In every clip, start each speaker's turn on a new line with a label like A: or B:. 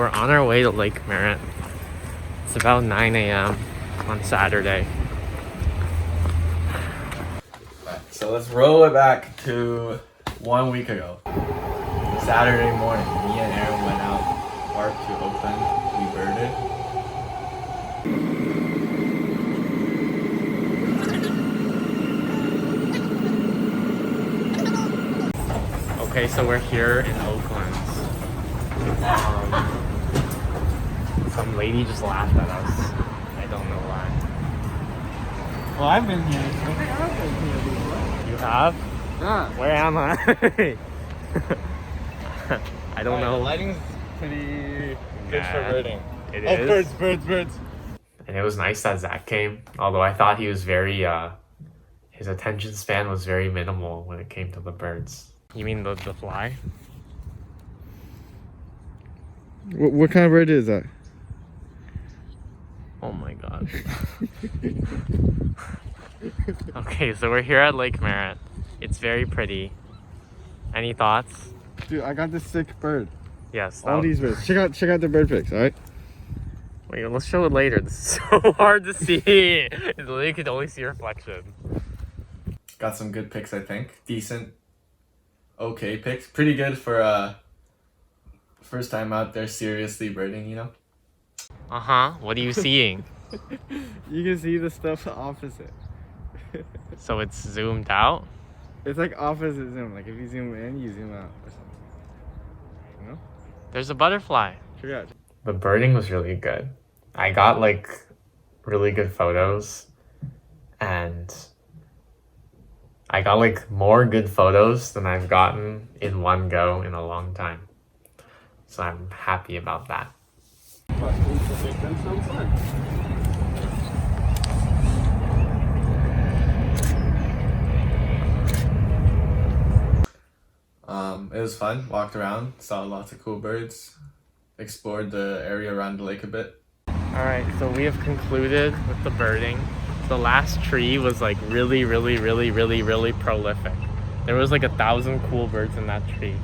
A: We're on our way to Lake Merritt. It's about 9 a.m. on Saturday.
B: So let's roll it back to 1 week ago. Saturday morning, me and Aaron went out park to Oakland. We birded.
A: Okay, so we're here in Oakland. Some lady just laughed at us. I don't know why.
C: Well, I've been here. I think I've been here before.
A: You have?
C: Yeah.
A: Where am I? I don't know.
C: The lighting's pretty good for birding.
A: It
C: Oh,
A: is.
C: birds.
A: And it was nice that Zach came. Although I thought he was very, his attention span was very minimal when it came to the birds. You mean the fly?
C: What kind of bird is that?
A: Oh my god. Okay, so we're here at Lake Merritt. It's very pretty. Any thoughts?
C: Dude, I got this sick bird.
A: Yes.
C: All these birds. Check out the bird pics, alright?
A: Wait, let's show it later. This is so hard to see. You can only see reflection.
B: Got some good picks, I think. Decent, okay picks. Pretty good for first time out there seriously birding, you know?
A: Uh-huh. What are you seeing?
C: You can see the stuff opposite.
A: So it's zoomed out?
C: It's like opposite zoom. Like if you zoom in, you zoom out or something. You know?
A: There's a butterfly.
C: Check it out.
A: The birding was really good. I got like really good photos, and I got like more good photos than I've gotten in one go in a long time. So I'm happy about that.
B: It was fun. Walked around, saw lots of cool birds, explored the area around the lake a bit.
A: Alright, so we have concluded with the birding. The last tree was like really prolific. There was like 1,000 cool birds in that tree.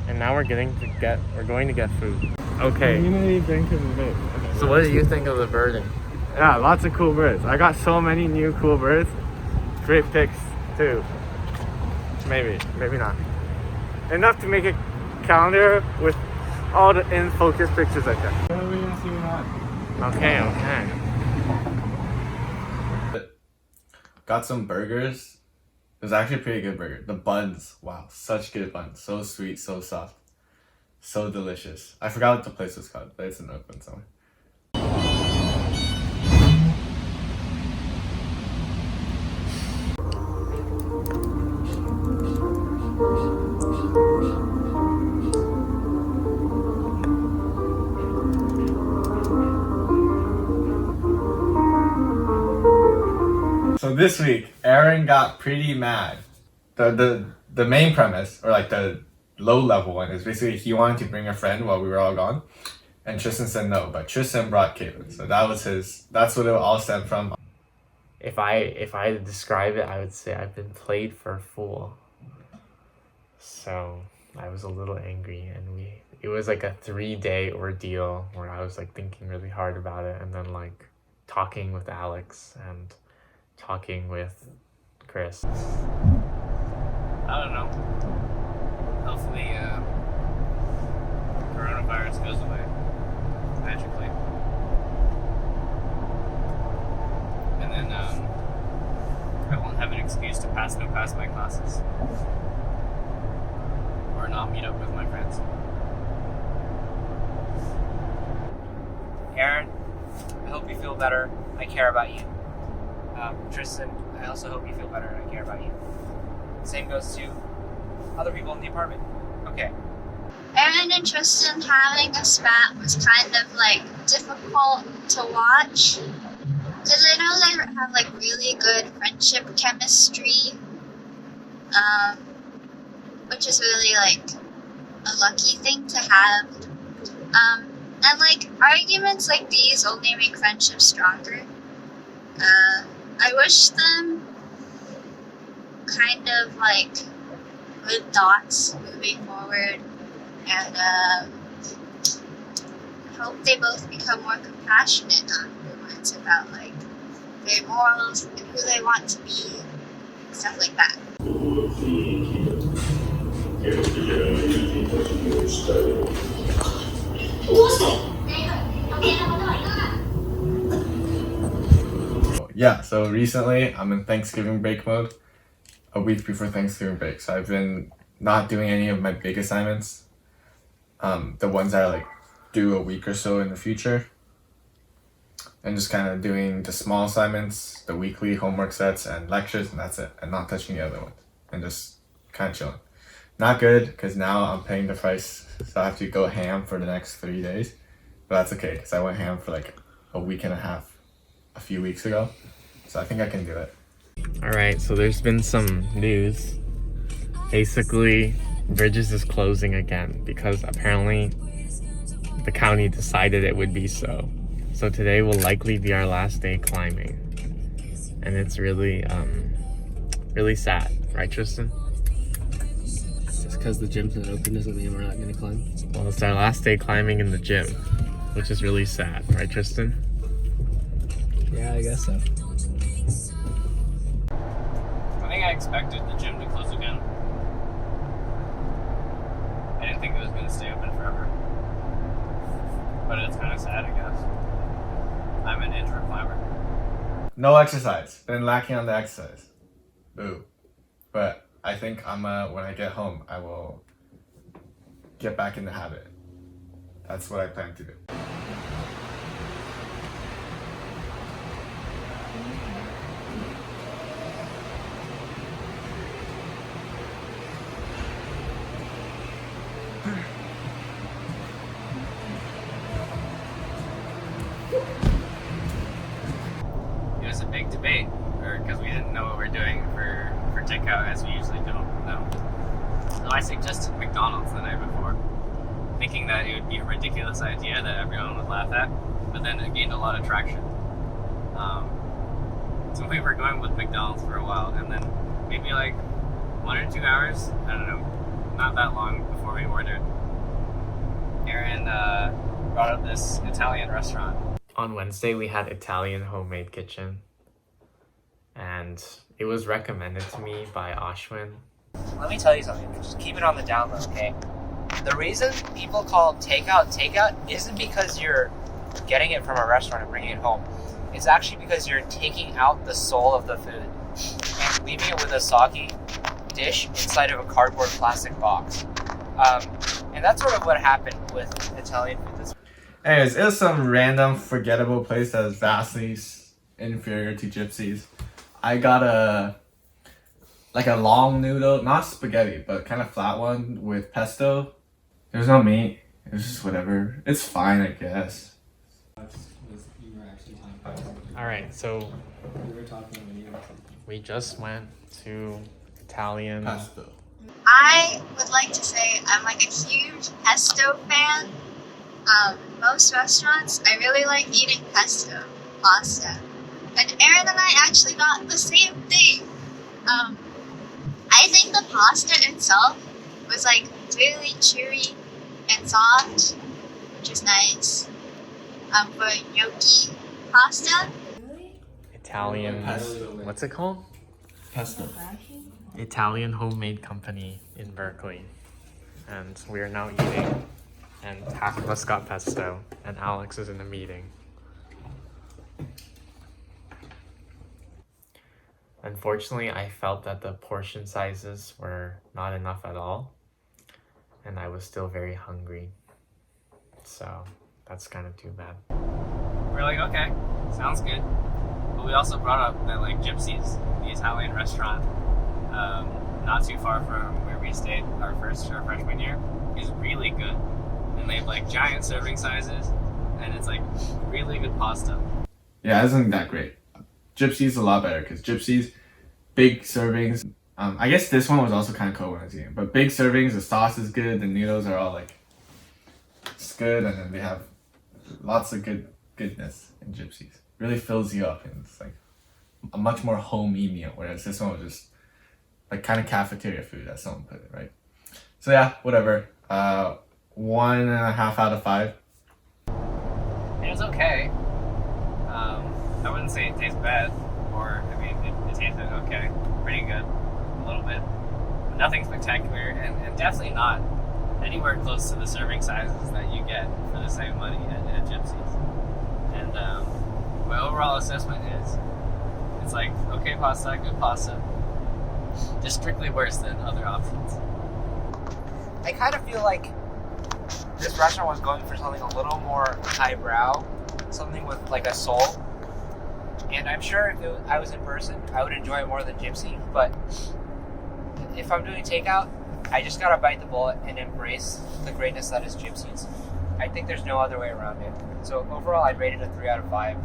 A: And now we're going to get food. Okay. So what do you think of the birding?
C: Yeah, lots of cool birds. I got so many new cool birds. Great pics too. Maybe not. Enough to make a calendar with all the in focus pictures I took.
A: Okay.
B: Got some burgers. It was actually a pretty good burger. The buns, wow, such good buns. So sweet, so soft, so delicious. I forgot what the place was called, but it's in Oakland somewhere. So this week, Aaron got pretty mad. The main premise, or like the low level one, is basically he wanted to bring a friend while we were all gone, and Tristan said no, but Tristan brought Caitlin. So that's what it all stemmed from.
A: If I had to describe it, I would say I've been played for a fool. So I was a little angry, and it was like a 3-day ordeal where I was like thinking really hard about it, and then like talking with Alex and talking with Chris.
D: I don't know. Hopefully, coronavirus goes away magically, and then I won't have an excuse to pass my classes or not meet up with my friends. Aaron, I hope you feel better. I care about you. Tristan, I also hope you feel better. I care about you. Same goes to other people in the apartment. Okay.
E: Aaron and Tristan having a spat was kind of like difficult to watch because I know they have like really good friendship chemistry, which is really like a lucky thing to have. And like arguments like these only make friendships stronger. I wish them kind of like good thoughts moving forward, and hope they both become more compassionate afterwards about like their morals and who they want to be, stuff like that.
B: Yeah, so recently I'm in Thanksgiving break mode, a week before Thanksgiving break. So I've been not doing any of my big assignments, the ones that I like do a week or so in the future, and just kind of doing the small assignments, the weekly homework sets and lectures, and that's it, and not touching the other ones, and just kind of chilling. Not good, because now I'm paying the price, so I have to go ham for the next 3 days, but that's okay, because I went ham for like a week and a half a few weeks ago, so I think I can do it.
A: Alright, so there's been some news. Basically, Bridges is closing again because apparently the county decided it would be so. So today will likely be our last day climbing. And it's really, really sad. Right, Tristan?
F: Just because the gym's not open doesn't mean we're not going to climb.
A: Well, it's our last day climbing in the gym, which is really sad. Right, Tristan?
F: Yeah, I guess so.
D: I think I expected the gym to close again. I didn't think it was going to stay open forever. But it's kind of sad, I guess. I'm an intro climber.
B: No exercise. Been lacking on the exercise. Boo. But I think when I get home, I will get back in the habit. That's what I plan to do.
D: It was a big debate, because we didn't know what we're doing for takeout, as we usually don't know. So I suggested McDonald's the night before, thinking that it would be a ridiculous idea that everyone would laugh at, but then it gained a lot of traction. So we were going with McDonald's for a while, and then maybe like 1 or 2 hours, I don't know, not that long before we ordered, Aaron brought up this Italian restaurant.
A: On Wednesday, we had Italian homemade kitchen. And it was recommended to me by Ashwin.
D: Let me tell you something, just keep it on the down low, okay? The reason people call takeout isn't because you're getting it from a restaurant and bringing it home. It's actually because you're taking out the soul of the food and leaving it with a soggy dish inside of a cardboard plastic box. And that's sort of what happened with Italian food this week.
B: Anyways, it was some random forgettable place that is vastly inferior to Gypsy's. I got a long noodle, not spaghetti, but kind of flat one with pesto. There's no meat. It was just whatever. It's fine, I guess.
A: Alright, so
F: We were talking when you were
A: we just went to Italian.
B: Pesto.
E: I would like to say I'm like a huge pesto fan. Most restaurants, I really like eating pesto pasta. And Aaron and I actually got the same thing. I think the pasta itself was like really chewy and soft, which is nice. For gnocchi pasta,
A: Italian. What's it called?
B: Pesto.
A: Italian homemade company in Berkeley. And we are now eating. And half of us got pesto. And Alex is in a meeting. Unfortunately, I felt that the portion sizes were not enough at all. And I was still very hungry. So that's kind of too bad.
D: We're like, okay, sounds good. But we also brought up that like Gypsy's, the Italian restaurant, not too far from where we stayed our freshman year, is really good. And they have like giant serving sizes, and it's like really good pasta.
B: Yeah, it isn't that great. Gypsy's a lot better because Gypsy's big servings. I guess this one was also kind of cold when I was eating, but big servings. The sauce is good. The noodles are all like, it's good, and then they have lots of goodness in Gypsy's. Really fills you up, and it's like a much more homey meal. Whereas this one was just like kind of cafeteria food, as someone put it, right? So yeah, whatever. 1.5 out of 5.
G: It was okay. I wouldn't say it tastes bad, or I mean, it tasted okay, pretty good, a little bit. But nothing spectacular, and definitely not anywhere close to the serving sizes that you get for the same money at Gypsy's. And my overall assessment is, it's like okay pasta, good pasta, just strictly worse than other options.
D: I kind of feel like this restaurant was going for something a little more highbrow, something with like a soul. And I'm sure if I was in person, I would enjoy it more than Gypsy. But if I'm doing takeout, I just gotta bite the bullet and embrace the greatness that is Gypsy's. I think there's no other way around it. So overall, I'd rate it a 3 out of 5.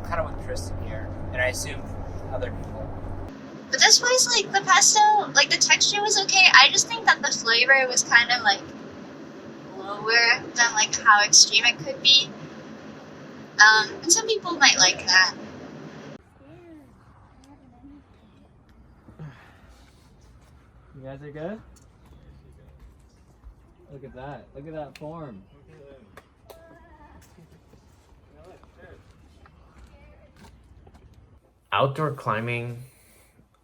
D: Kind of with Tristan here, and I assume other people.
E: But this place, like, the pesto, like, the texture was okay. I just think that the flavor was kind of, like, lower than, like, how extreme it could be. And some people might like that.
F: You guys are good? Look at that. Look at that form.
A: Outdoor climbing,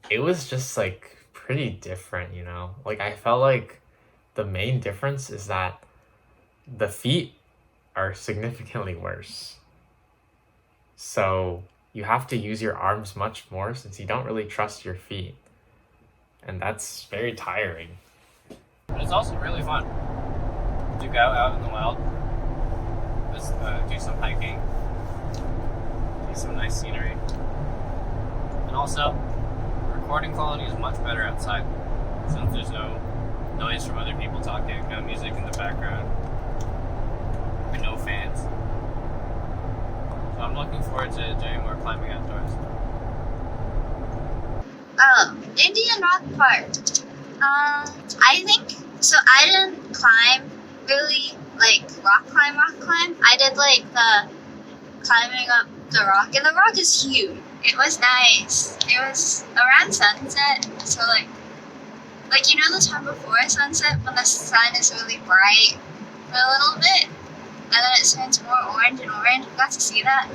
A: it was just like pretty different, you know? Like I felt like the main difference is that the feet are significantly worse. So you have to use your arms much more since you don't really trust your feet. And that's very tiring.
G: But it's also really fun to go out in the wild, just do some hiking, see some nice scenery. And also, recording quality is much better outside since there's no noise from other people talking, no music in the background, and no fans. So I'm looking forward to doing more climbing outdoors.
E: Indian Rock Park. I think, so I didn't climb really, like, rock climb. I did, like, the climbing up the rock, and the rock is huge. It was nice. It was around sunset, so, like, you know the time before sunset when the sun is really bright for a little bit, and then it turns more orange and orange? You got to see that?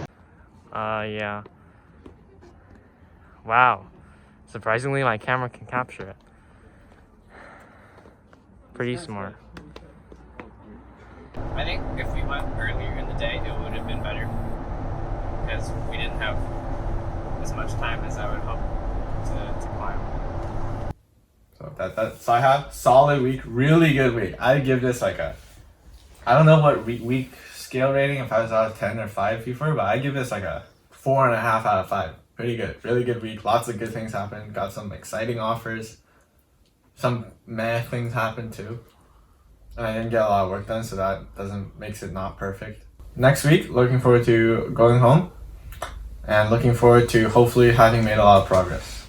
A: Yeah. Wow. Surprisingly, my camera can capture it. Pretty smart.
G: I think if we went earlier in the day, it would have been better because we didn't have as much time as I would hope to climb.
B: So I have solid week, really good week. I'd give this like a, I don't know what week scale rating, if I was out of 10 or 5 before, but I give this like a 4.5 out of 5. Pretty good, really good week. Lots of good things happened. Got some exciting offers. Some meh things happened too. And I didn't get a lot of work done, so that makes it not perfect. Next week, looking forward to going home and looking forward to hopefully having made a lot of progress.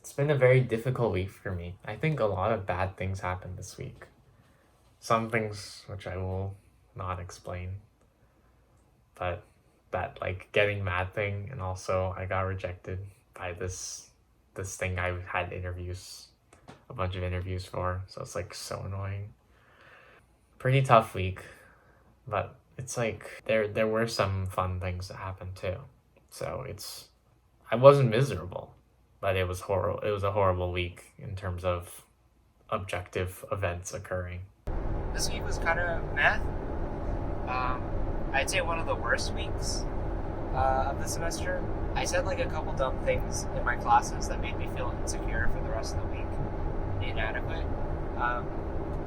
A: It's been a very difficult week for me. I think a lot of bad things happened this week. Some things which I will not explain. But that like getting mad thing, and also I got rejected by this thing I had a bunch of interviews for, so it's like so annoying. Pretty tough week, but it's like there were some fun things that happened too. So I wasn't miserable, but it was horrible. It was a horrible week in terms of objective events occurring.
D: This week was kind of meh. I'd say one of the worst weeks of the semester. I said like a couple dumb things in my classes that made me feel insecure for the rest of the week. Inadequate.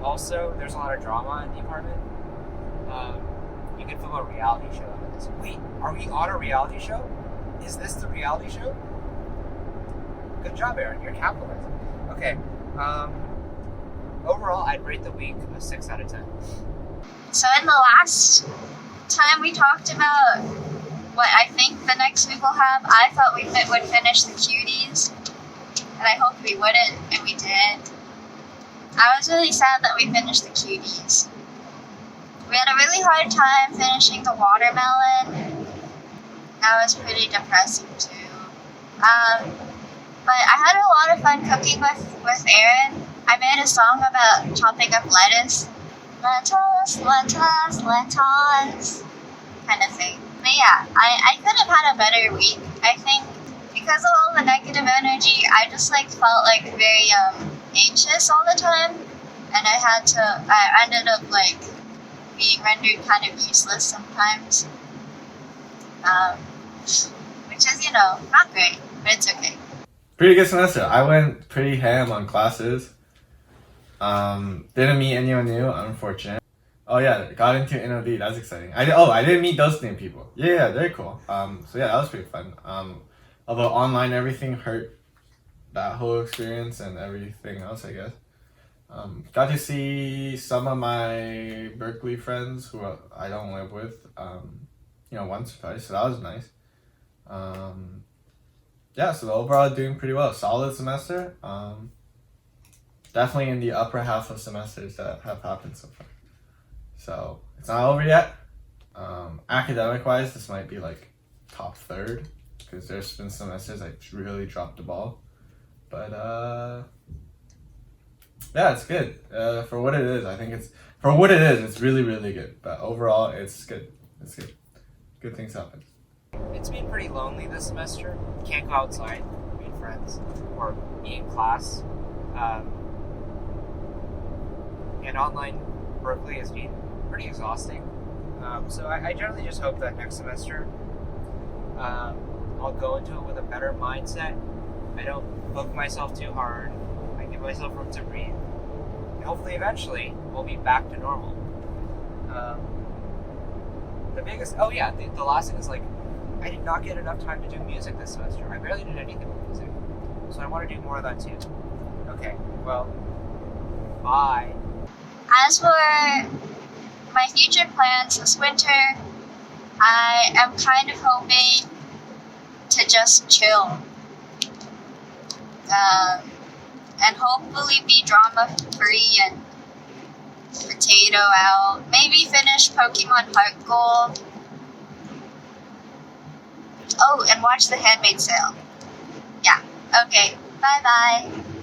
D: Also, there's a lot of drama in the apartment. You could film a reality show out of this. Wait, are we on a reality show? Is this the reality show? Good job, Aaron. You're capitalizing. Okay. Overall, I'd rate the week a 6 out of 10.
E: So in the last time we talked about what I think the next week will have, I thought we would finish the cuties, and I hoped we wouldn't, and we did. I was really sad that we finished the cuties. We had a really hard time finishing the watermelon. That was pretty depressing too. But I had a lot of fun cooking with Aaron. I made a song about chopping up lettuce, kind of thing. But yeah, I could have had a better week. I think because of all the negative energy, I just like felt like very anxious all the time, and I ended up like being rendered kind of useless sometimes, which is, you know, not great, but it's okay.
B: Pretty good semester. I went pretty ham on classes. Didn't meet anyone new, unfortunate. Oh yeah, got into NOD. That's exciting. I didn't meet those new people. Yeah, they're cool. So yeah, that was pretty fun. Although online everything hurt that whole experience and everything else, I guess. Got to see some of my Berkeley friends who I don't live with, you know, once or twice, so that was nice. Yeah, so overall doing pretty well. Solid semester. Definitely in the upper half of semesters that have happened so far. So it's not over yet. Academic wise, this might be like top third because there's been semesters I really dropped the ball. But yeah, it's good. For what it is, I think it's really, really good. But overall, it's good. It's good. Good things happen.
D: It's been pretty lonely this semester. Can't go outside, meet friends, or be in class. And online Berkeley has been pretty exhausting. So I generally just hope that next semester I'll go into it with a better mindset. I don't book myself too hard. I give myself room to breathe. And hopefully eventually we'll be back to normal. The last thing is like, I did not get enough time to do music this semester. I barely did anything with music. So I want to do more of that too. Okay, well, bye.
E: As for my future plans this winter, I am kind of hoping to just chill. And hopefully be drama free and potato out. Maybe finish Pokemon Heart Gold. Oh, and watch The Handmaid's Tale. Yeah, okay. Bye bye.